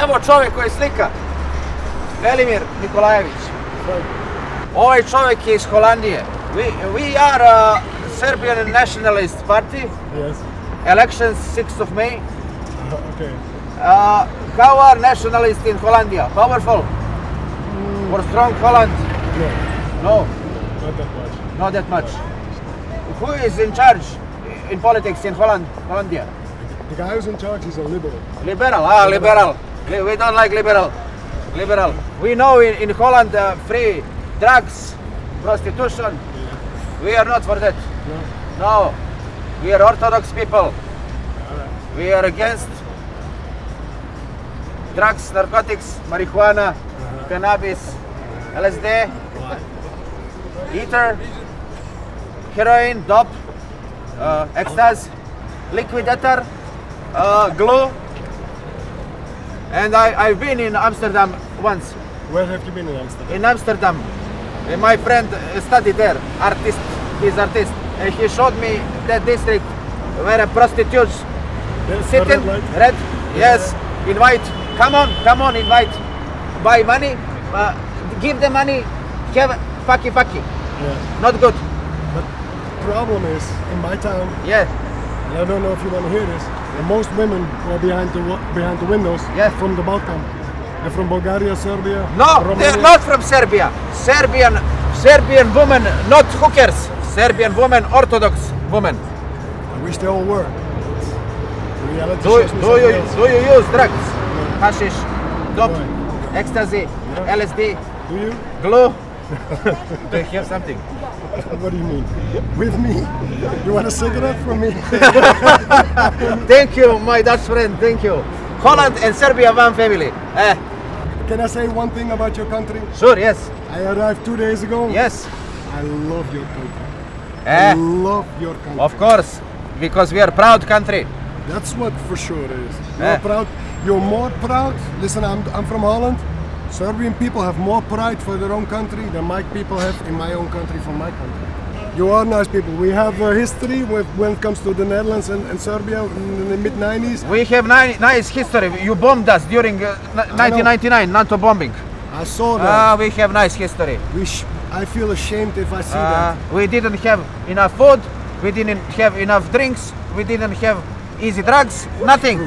Evo čovjek koji slika. Velimir Nikolajević. Ovaj čovjek je iz Holandije. We are a Serbian Nationalist Party. Yes. Elections 6th of May. Okay. How are nationalists in Hollandia? Powerful? Or strong Holland? No. No, Not that much. not that much. Who is in charge in politics in Hollandia? The guy who's in charge is a liberal. Liberal, liberal. We don't like liberal. Liberal. We know in Holland free drugs, prostitution. We are not for that. No. We are Orthodox people. We are against drugs, narcotics, marijuana, cannabis, LSD, ether, heroin, dope, ecstasy, liquidator, glue. And I've been in Amsterdam once. Where have you been in Amsterdam? In Amsterdam. My friend studied there, he's artist. And he showed me that district where prostitutes sitting, red, yes, invite, come on, invite, buy money, give them money, have fucky. Yeah. Not good. But the problem is, in my town, Yeah, and I don't know if you want to hear this, most women who are behind the windows Yeah. from the Balkan. They're from Bulgaria, Serbia, no, Romania. they're not from Serbia. Serbian women, not hookers. Serbian women, Orthodox women. I wish they all were. The reality Do shows me something else. you use drugs? Hashish, dope, Why? ecstasy, LSD, Do you? glue? Do you have something? What do you mean? With me? You want a cigarette from me? Thank you, my Dutch friend, thank you. Holland and Serbia, one family. Can I say one thing about your country? Sure, yes. I arrived 2 days ago. Yes. I love your country. I love your country. Of course, because we are proud country. That's what for sure is. You're proud. You're more proud. Listen, I'm from Holland. Serbian people have more pride for their own country than my people have in my own country for my country. You are nice people. We have a history when it comes to the Netherlands and Serbia in the mid-90s. We have nice history. You bombed us during 1999, NATO bombing. I saw that. We have nice history. I feel ashamed if I see that. We didn't have enough food. We didn't have enough drinks. We didn't have easy drugs. Nothing.